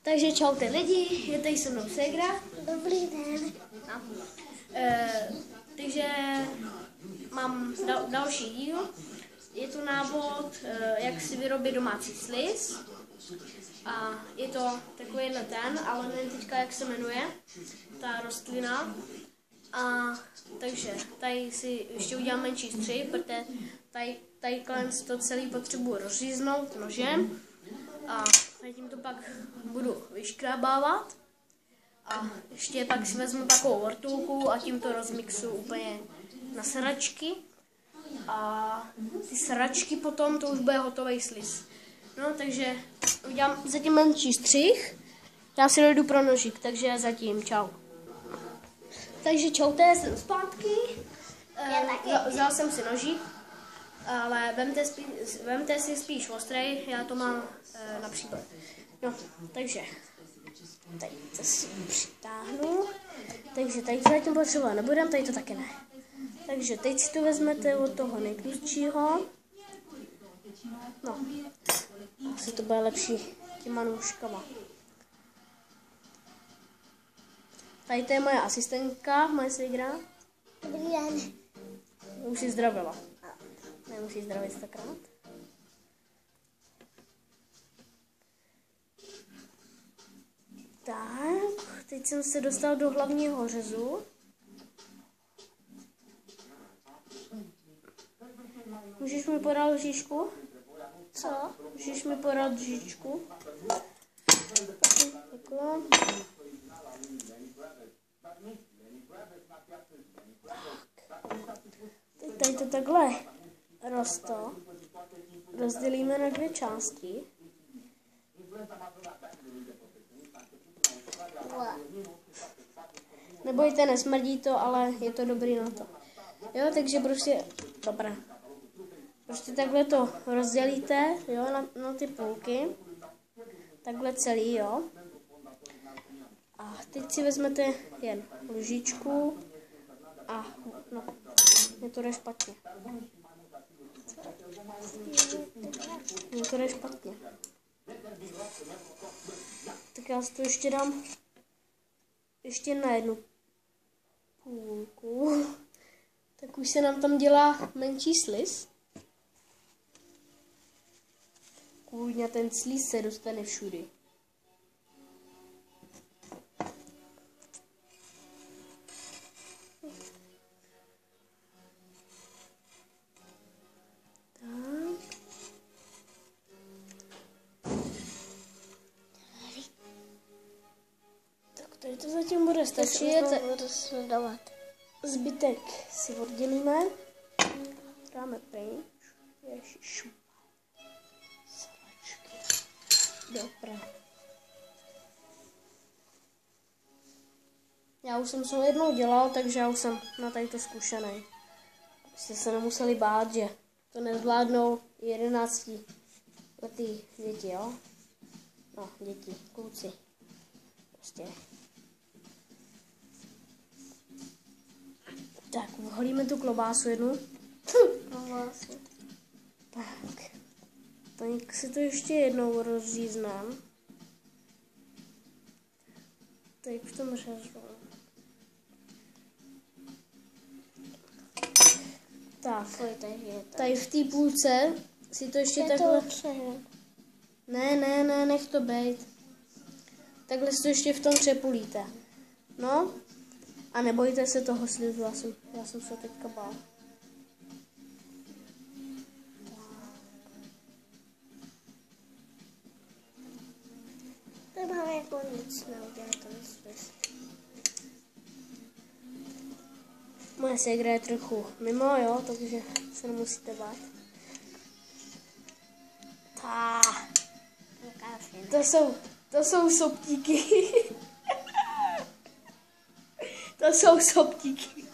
Takže čau ty lidi, je tady se mnou ségra. Dobrý den. No. Takže mám další díl. Je to návod, jak si vyrobit domácí sliz. A je to takovýhle ten, ale nevím teďka, jak se jmenuje ta rostlina. A takže tady si ještě udělám menší střih, protože tady to celý potřebuji rozříznout nožem. A tím to pak budu vyškrábávat. A ještě pak si vezmu takovou ortulku a tím to rozmixu úplně na sračky. A ty sračky potom, to už bude hotový sliz. No, takže udělám zatím menší střih. Já si dojdu pro nožík, takže zatím čau. Takže čau, to jsem zpátky. Vzal jsem si nožík, ale vemte si spíš ostrý, já to mám například. No, takže tady to si přitáhnu. Takže tady to zatím potřebovat nebudem, tady to taky ne. Takže teď si to vezmete od toho nejtlustšího. No, asi to bude lepší těma nůžkama. Tady to je moje asistentka, moje ségra. Dobrý den. Už si zdravila. Nemusí zdravit 100krát. Tak, teď jsem se dostal do hlavního řezu. Můžeš mi podat lžičku? Co? Můžeš mi podat lžičku? Takhle. Teď tady to takhle rozdělíme na dvě části. Nebojte, nesmrdí to, ale je to dobrý na to. Jo, takže prostě, dobré. Prostě takhle to rozdělíte, jo, na ty půlky. Takhle celý, jo. A teď si vezmete jen lžičku a no, mě to jde špatně. Mě to jde špatně. Tak já si to ještě dám ještě na jednu půlku. Tak už se nám tam dělá menší sliz. Kůň ten sliz se dostane všudy. Tady to zatím bude stačit. Zbytek si oddělíme. Dáme pryč. Ježišu. Salačky. Dobré. Já už jsem to jednou dělal, takže já už jsem na tady to zkušený. Jste se nemuseli bát, že to nezvládnou 11 letý děti, jo? No, děti, kluci. Prostě. Tak, uholíme tu klobásu jednu. Tak. Tak si to ještě jednou rozříznám. Teď v tom řezu. Tak, tady v té půlce si to ještě takhle... Ne, nech to bejt. Takhle si to ještě v tom přepulíte. No. A nebojte se toho slizu, já jsem se teďka bál. To máme jako nic neudělat, to sliz. Moje ségra je trochu mimo, jo, takže se nemusíte bát. To jsou soptíky. To jsou soptíky.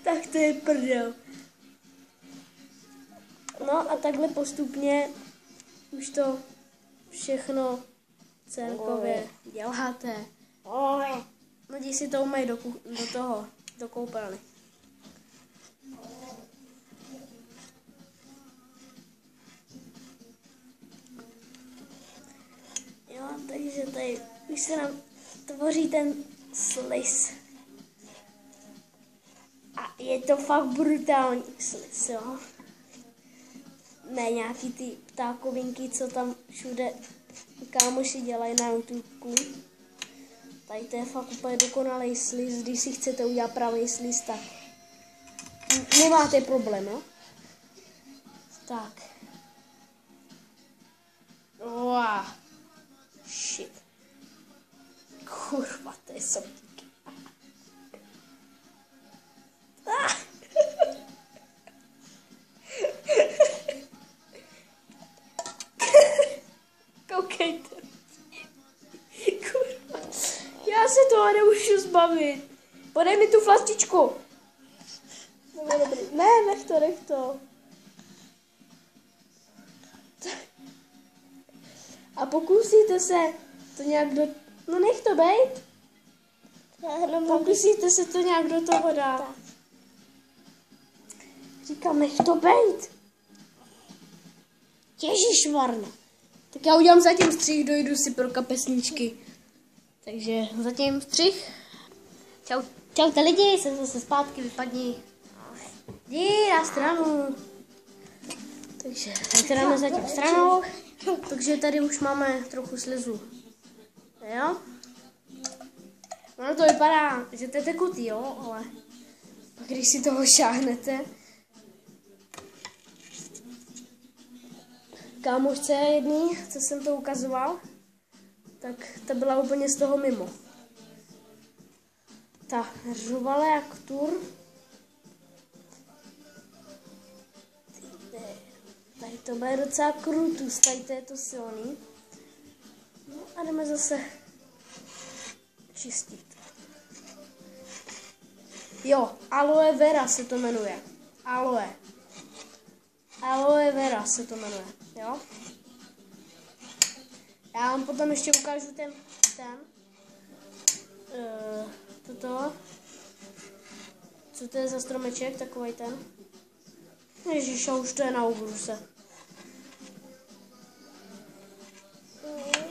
Tak to je prdel. No a takhle postupně už to všechno celkově děláte. No jdi si to umej do koupelny. Jo, Takže tady už se nám tvoří ten sliz. A je to fakt brutální sliz, jo. Ne nějaký ty ptákovinky, co tam všude kámoši dělají na YouTube. Tady to je fakt úplně dokonalý sliz. Když si chcete udělat pravý sliz, tak nemáte problém, jo. Tak. Wow. Shit. Kurva, to je somtík. Koukejte. Kurva. Já se toho nemůžu zbavit. Podej mi tu flastičku. Ne, nech to. A pokusíte se to nějak No nech to bejt. Pokusíte se to nějak do toho dát. Říkám, nech to bejt. Ježišmarno. Tak já udělám zatím střih, dojdu si pro kapesničky. Takže zatím střih. Čaute lidi, jsem zase zpátky, vypadni. Jdi na stranu. Takže tady dáme zatím stranou. Takže tady už máme trochu slizu. Jo? Ono to vypadá, že to je tekutý, jo, ale pak když si toho šáhnete. Kámošce jedný, co jsem to ukazoval, tak ta byla úplně z toho mimo. Ta řovala jak tur. Tady to bude docela krutus, tady to je to silný. No a jdeme zase čistit. Jo, aloe vera se to jmenuje. Aloe vera se to jmenuje, jo. Já vám potom ještě ukážu toto. Co to je za stromeček, takovej ten. Ježiš, a už to je na obruse. Ne,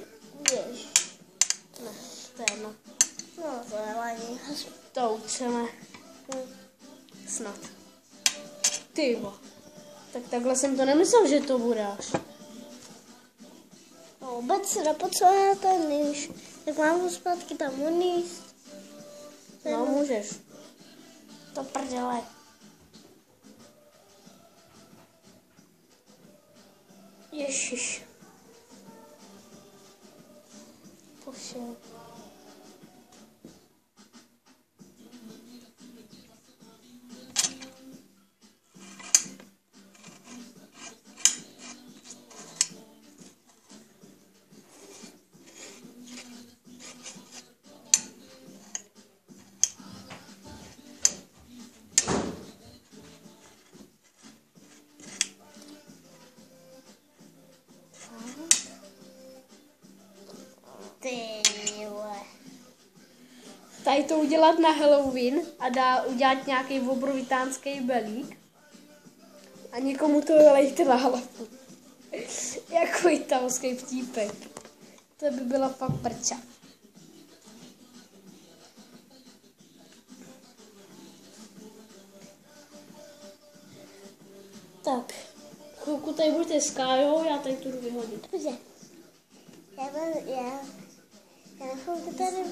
to je jedno. No, to je ladí. To utřeme. Snad. Tyvo. Tak takhle jsem to nemyslel, že to bude až. No, vůbec se nepotřebuje ten níž. Tak mám zpátky tam uníst. No, můžeš. To prdele. Ježiš. Pošel. Tady to udělat na Halloween a udělat nějaký obrovitánský belík a někomu to vylejte na hlavu. Jako italský vtípek. To by byla fakt prča. Tak, chvilku tady budete s Kájou, já tady tu jdu vyhodit. Dobře. Já na chvilku tady